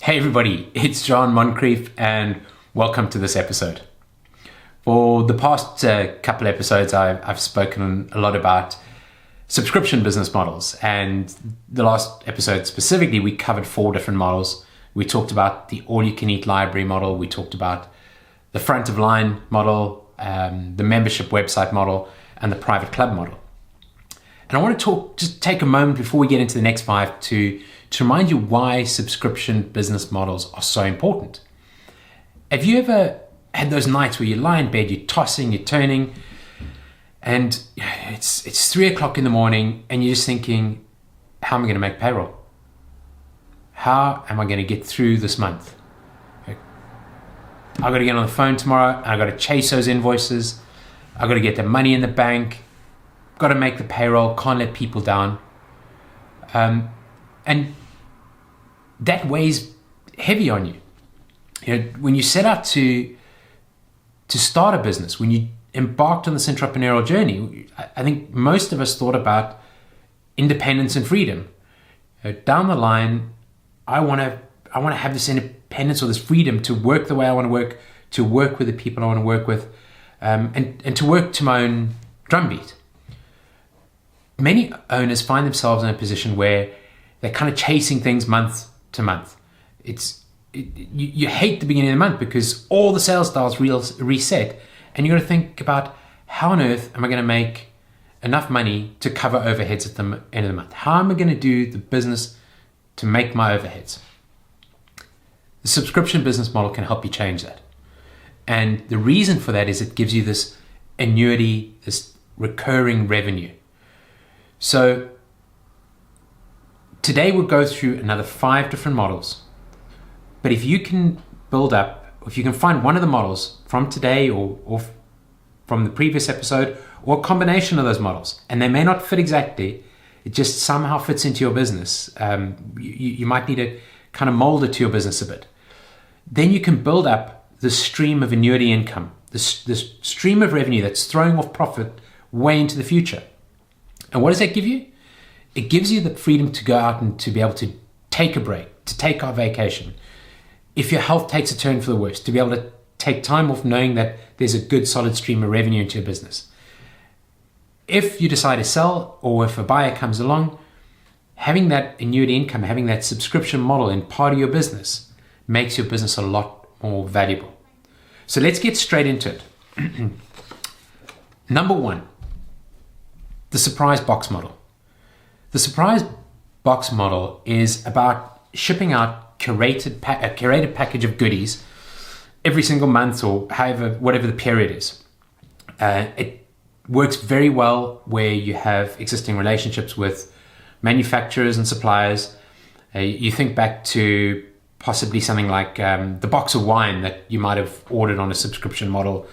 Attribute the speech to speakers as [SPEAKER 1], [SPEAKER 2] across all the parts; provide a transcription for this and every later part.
[SPEAKER 1] Hey everybody, it's John Moncrief and welcome to this episode. For the past couple episodes, I've spoken a lot about subscription business models, and the last episode specifically, we covered 4 different models. We talked about the all-you-can-eat library model, we talked about the front-of-line model, the membership website model, and the private club model. And I want to just take a moment before we get into the next 5 to remind you why subscription business models are so important. Have you ever had those nights where you lie in bed, you're tossing, you're turning, and it's 3 o'clock in the morning and you're just thinking, how am I going to make payroll? How am I going to get through this month? I've got to get on the phone tomorrow, and I've got to chase those invoices, I've got to get the money in the bank, got to make the payroll, can't let people down. And that weighs heavy on you. When you set out to start a business, when you embarked on this entrepreneurial journey, I think most of us thought about independence and freedom. Down the line, I want to have this independence or this freedom to work the way I want to work with the people I want to work with, and to work to my own drumbeat. Many owners find themselves in a position where they're kind of chasing things month to month. You hate the beginning of the month because all the sales dials reset, and you got to think about, how on earth am I going to make enough money to cover overheads at the end of the month? How am I going to do the business to make my overheads? The subscription business model can help you change that. And the reason for that is it gives you this annuity, this recurring revenue. So today we'll go through another 5 different models. But if you can find one of the models from today or from the previous episode, or a combination of those models, and they may not fit exactly, it just somehow fits into your business. You might need to kind of mold it to your business a bit. Then you can build up the stream of annuity income, this stream of revenue that's throwing off profit way into the future. And what does that give you? It gives you the freedom to go out and to be able to take a break, to take a vacation. If your health takes a turn for the worse, to be able to take time off knowing that there's a good solid stream of revenue into your business. If you decide to sell, or if a buyer comes along, having that annuity income, having that subscription model in part of your business makes your business a lot more valuable. So let's get straight into it. Number 1, the surprise box model. The surprise box model is about shipping out a curated package of goodies every single month, or whatever the period is. It works very well where you have existing relationships with manufacturers and suppliers. You think back to possibly something like the box of wine that you might have ordered on a subscription model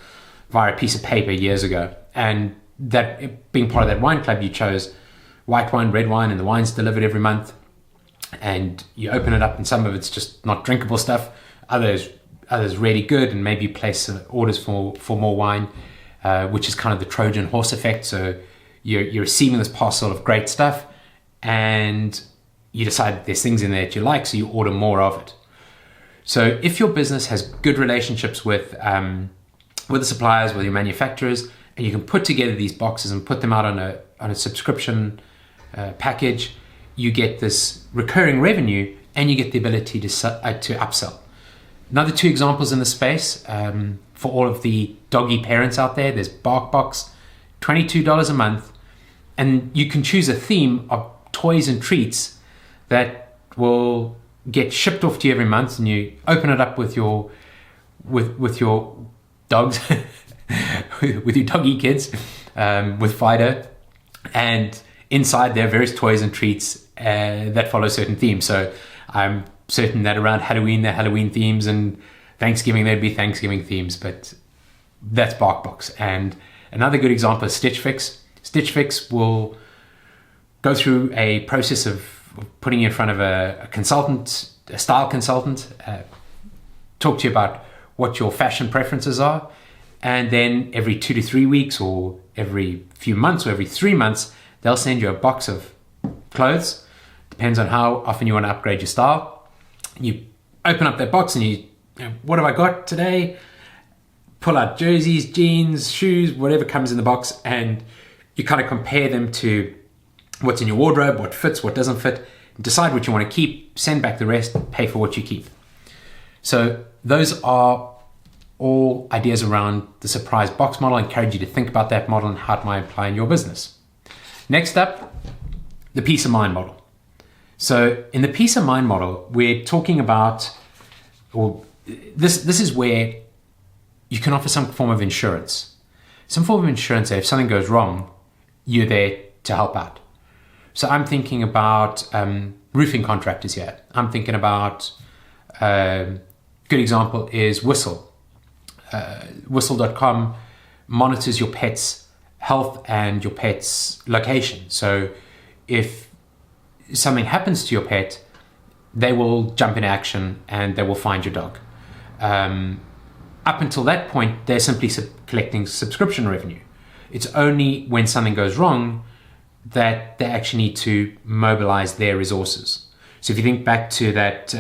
[SPEAKER 1] via a piece of paper years ago. And that being part of that wine club, you chose white wine, red wine, and the wine's delivered every month. And you open it up, and some of it's just not drinkable stuff. Others really good, and maybe you place orders for more wine, which is kind of the Trojan horse effect. So you're receiving this parcel of great stuff, and you decide there's things in there that you like, so you order more of it. So if your business has good relationships with the suppliers, with your manufacturers, and you can put together these boxes and put them out on a subscription package, you get this recurring revenue, and you get the ability to upsell. Another 2 examples in the space, for all of the doggy parents out there, there's BarkBox, $22 a month, and you can choose a theme of toys and treats that will get shipped off to you every month, and you open it up with your dogs, with your doggy kids, with Fido, and inside there are various toys and treats that follow certain themes. So I'm certain that around Halloween, there are Halloween themes, and Thanksgiving, there'd be Thanksgiving themes, but that's BarkBox. And another good example is Stitch Fix. Stitch Fix will go through a process of putting you in front of a consultant, a style consultant, talk to you about what your fashion preferences are, and then every 2 to 3 weeks, or every few months, or every 3 months, they'll send you a box of clothes. Depends on how often you want to upgrade your style. You open up that box and you know, what have I got today? Pull out jerseys, jeans, shoes, whatever comes in the box, and you kind of compare them to what's in your wardrobe, what fits, what doesn't fit, decide what you want to keep, send back the rest, pay for what you keep. So those are all ideas around the surprise box model. I encourage you to think about that model and how it might apply in your business. Next up, the peace of mind model. So in the peace of mind model, we're talking about, or this is where you can offer some form of insurance. Some form of insurance that if something goes wrong, you're there to help out. So I'm thinking about roofing contractors here. I'm thinking about, good example is Whistle. Whistle.com monitors your pet's health and your pet's location. So if something happens to your pet, they will jump in action and they will find your dog. Up until that point, they're simply collecting subscription revenue. It's only when something goes wrong that they actually need to mobilize their resources. So if you think back to that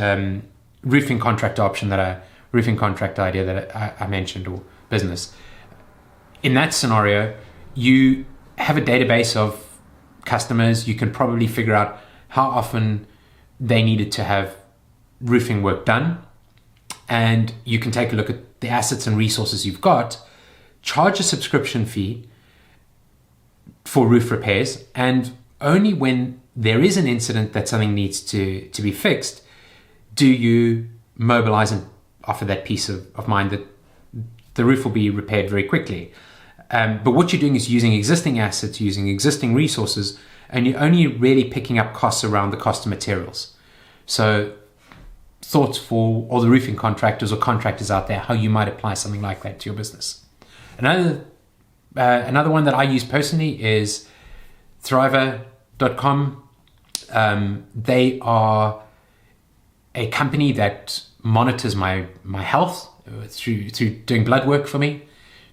[SPEAKER 1] roofing contract idea that I mentioned, or business, in that scenario, you have a database of customers. You can probably figure out how often they needed to have roofing work done, and you can take a look at the assets and resources you've got, charge a subscription fee for roof repairs, and only when there is an incident that something needs to be fixed do you mobilize and offer that peace of mind that the roof will be repaired very quickly. But what you're doing is using existing assets, using existing resources, and you're only really picking up costs around the cost of materials. So thoughts for all the roofing contractors or contractors out there, how you might apply something like that to your business. Another one that I use personally is Thriver.com. They are a company that monitors my health through doing blood work for me.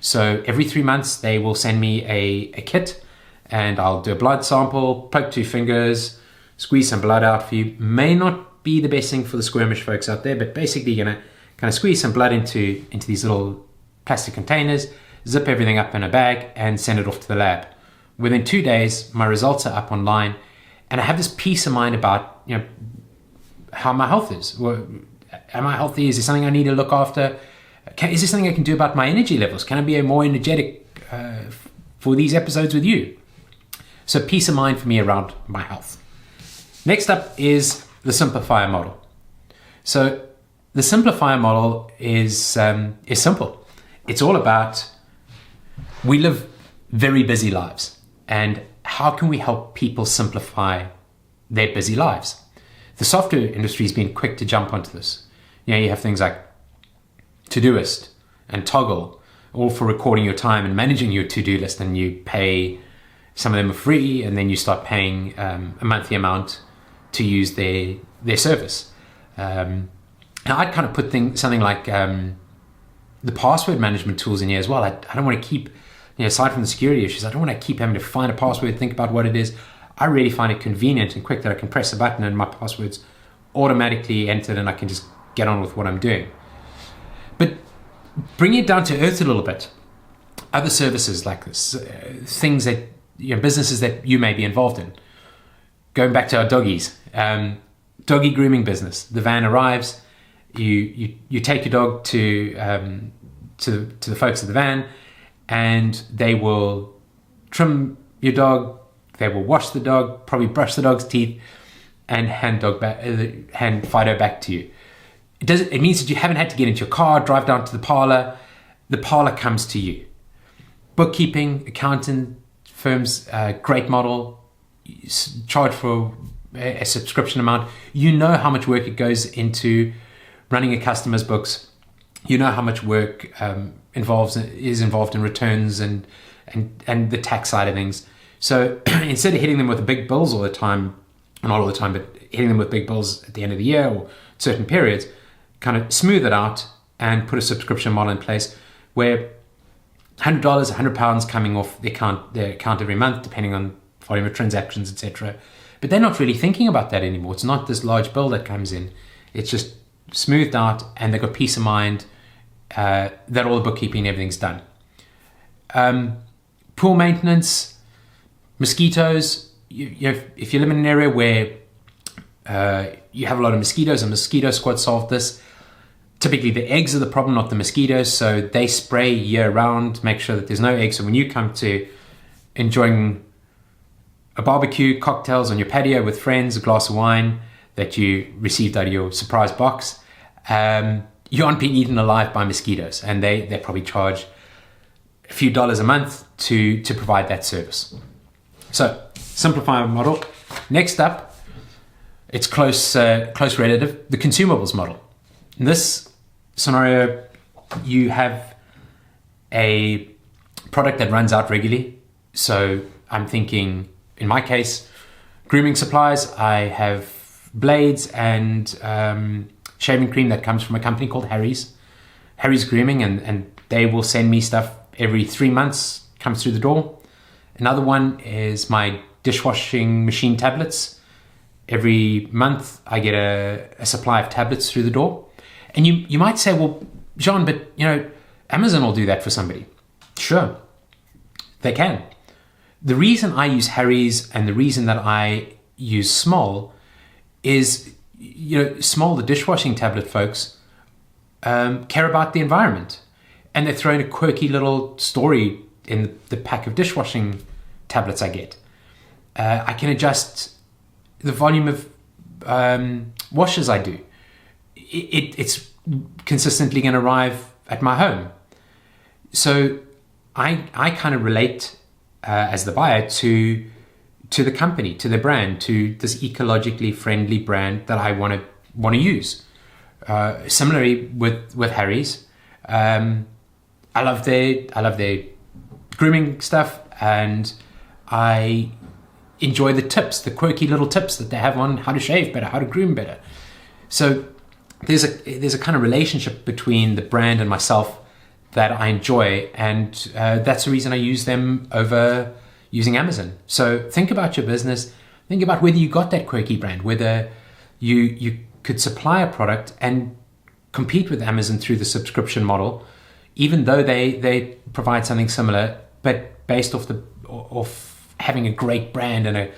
[SPEAKER 1] So every 3 months they will send me a kit, and I'll do a blood sample, poke 2 fingers, squeeze some blood out for you. May not be the best thing for the squirmish folks out there, but basically you're gonna kind of squeeze some blood into these little plastic containers, zip everything up in a bag, and send it off to the lab. Within 2 days, my results are up online, and I have this peace of mind about, you know, how my health is. Am I healthy? Is there something I need to look after? Is there something I can do about my energy levels? Can I be more energetic for these episodes with you? So peace of mind for me around my health. Next up is the simplifier model. So the simplifier model is simple. It's all about, we live very busy lives, and how can we help people simplify their busy lives? The software industry has been quick to jump onto this. You know, you have things like Todoist and Toggle, all for recording your time and managing your to-do list, and you pay, some of them are free, and then you start paying a monthly amount to use their service. Now I'd kind of put something like the password management tools in here as well. I don't want to keep, aside from the security issues, I don't want to keep having to find a password, think about what it is. I really find it convenient and quick that I can press a button and my password's automatically entered, and I can just get on with what I'm doing. But bring it down to earth a little bit. Other services like this, things that, businesses that you may be involved in. Going back to our doggies, doggy grooming business. The van arrives, you take your dog to the folks at the van, and they will trim your dog, they will wash the dog, probably brush the dog's teeth, and hand Fido back to you. It means that you haven't had to get into your car, drive down to the parlor. The parlor comes to you. Bookkeeping, accountant firms, great model. Charge for a subscription amount. You know how much work it goes into running a customer's books. You know how much work is involved in returns and the tax side of things. So instead of hitting them with big bills all the time, not all the time, but hitting them with big bills at the end of the year or certain periods, kind of smooth it out and put a subscription model in place where $100, £100 coming off their account every month, depending on volume of transactions, etc. But they're not really thinking about that anymore. It's not this large bill that comes in. It's just smoothed out, and they've got peace of mind that all the bookkeeping and everything's done. Pool maintenance, mosquitoes. If you live in an area where you have a lot of mosquitoes, a mosquito squad solved this. Typically the eggs are the problem, not the mosquitoes, so they spray year round, make sure that there's no eggs. So when you come to enjoying a barbecue, cocktails on your patio with friends, a glass of wine that you received out of your surprise box, you aren't being eaten alive by mosquitoes, and they probably charge a few dollars a month to provide that service. So simplify our model. Next up, it's close relative, the consumables model. In this scenario, you have a product that runs out regularly. So I'm thinking, in my case, grooming supplies. I have blades and shaving cream that comes from a company called Harry's Grooming, and they will send me stuff every 3 months, comes through the door. Another one is my dishwashing machine tablets. Every month I get a supply of tablets through the door. And you might say, well, Jean, but Amazon will do that for somebody. Sure, they can. The reason I use Harry's and the reason that I use Small is, Small, the dishwashing tablet folks, care about the environment. And they're throwing a quirky little story in the pack of dishwashing tablets I get. I can adjust the volume of washes I do. It's consistently going to arrive at my home. So I kind of relate as the buyer to the company, to the brand, to this ecologically friendly brand that I want to use. Similarly with Harry's, I love their grooming stuff, and I enjoy the quirky little tips that they have on how to shave better, how to groom better. So there's a kind of relationship between the brand and myself that I enjoy, and that's the reason I use them over using Amazon. So think about your business. Think about whether you got that quirky brand, whether you could supply a product and compete with Amazon through the subscription model, even though they provide something similar, but based off having a great brand and a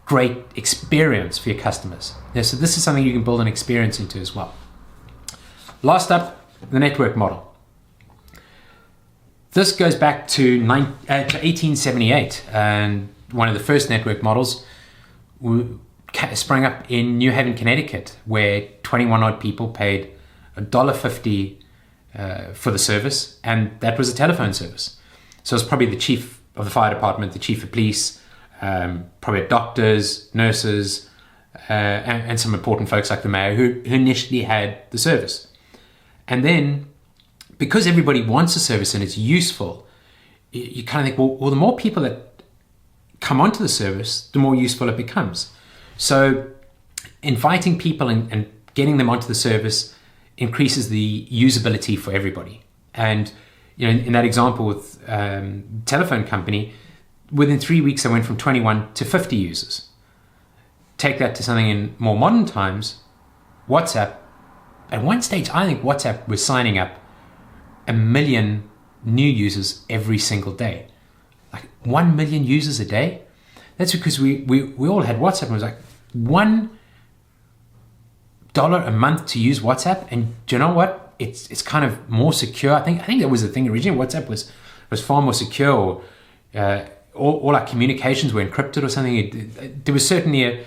[SPEAKER 1] great experience for your customers. So this is something you can build an experience into as well. Last up, the network model. This goes back to 1878, and one of the first network models sprang up in New Haven, Connecticut, where 21 odd people paid $1.50 for the service, and that was a telephone service. So it's probably the chief of the fire department, the chief of police, probably doctors, nurses, and some important folks like the mayor who initially had the service. And then, because everybody wants a service and it's useful, you kind of think, well, the more people that come onto the service, the more useful it becomes. So inviting people and getting them onto the service increases the usability for everybody. And in that example with telephone company, within 3 weeks I went from 21 to 50 users. Take that to something in more modern times, WhatsApp. At one stage, I think WhatsApp was signing up 1 million new users every single day. Like 1 million users a day. That's because we all had WhatsApp, and it was like $1 a month to use WhatsApp. And do you know what? It's kind of more secure. I think that was the thing originally. WhatsApp was far more secure, or all our communications were encrypted or something. There was certainly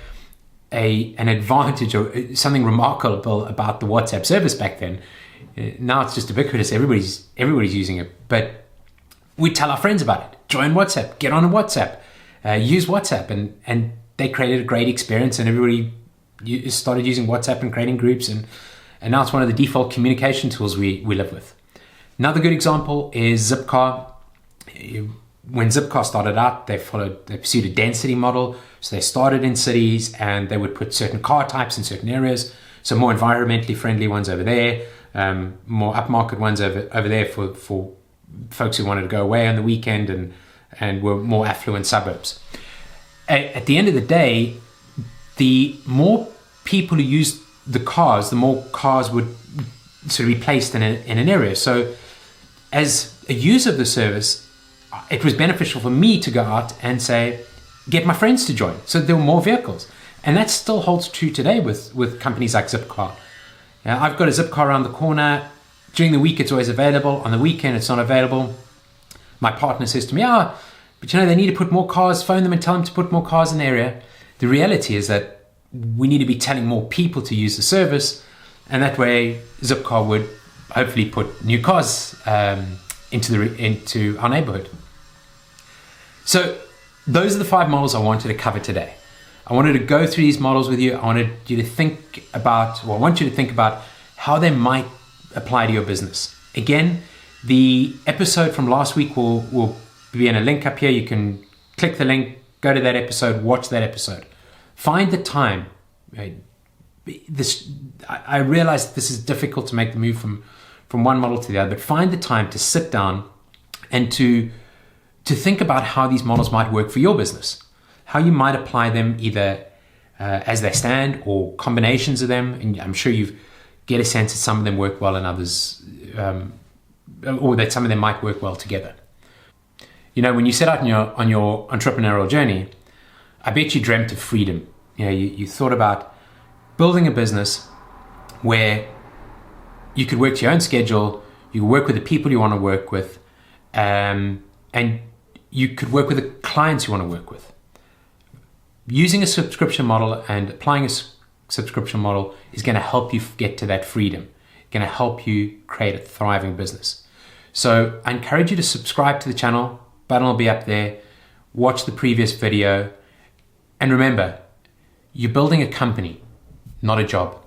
[SPEAKER 1] an advantage or something remarkable about the WhatsApp service back then. Now it's just ubiquitous. Everybody's using it. But we tell our friends about it. Join WhatsApp. Get on a WhatsApp. Use WhatsApp, and they created a great experience, and everybody started using WhatsApp and creating groups, and now it's one of the default communication tools we live with. Another good example is Zipcar. When Zipcar started out, they pursued a density model. So they started in cities, and they would put certain car types in certain areas. So more environmentally friendly ones over there, more upmarket ones over there for folks who wanted to go away on the weekend and were more affluent suburbs. At the end of the day, the more people who use the more cars would sort of be placed in an area. So as a user of the service, it was beneficial for me to go out and say, get my friends to join. So there were more vehicles. And that still holds true today with companies like Zipcar. I've got a Zipcar around the corner. During the week, it's always available. On the weekend, it's not available. My partner says to me, but they need to put more cars, phone them and tell them to put more cars in the area. The reality is that we need to be telling more people to use the service. And that way, Zipcar would hopefully put new cars into our neighborhood. So those are the 5 models I wanted to cover today. I wanted to go through these models with you. I want you to think about how they might apply to your business. Again, the episode from last week will be in a link up here. You can click the link, go to that episode, watch that episode. Find the time. I realize this is difficult to make the move from one model to the other, but find the time to sit down and to think about how these models might work for your business, how you might apply them either as they stand or combinations of them. And I'm sure you get a sense that some of them work well and others, or that some of them might work well together. When you set out on your entrepreneurial journey, I bet you dreamt of freedom. You thought about building a business where you could work to your own schedule, you could work with the people you want to work with, and you could work with the clients you want to work with. Using a subscription model and applying a subscription model is going to help you get to that freedom, going to help you create a thriving business. So I encourage you to subscribe to the channel. Button will be up there. Watch the previous video. And remember, you're building a company, not a job.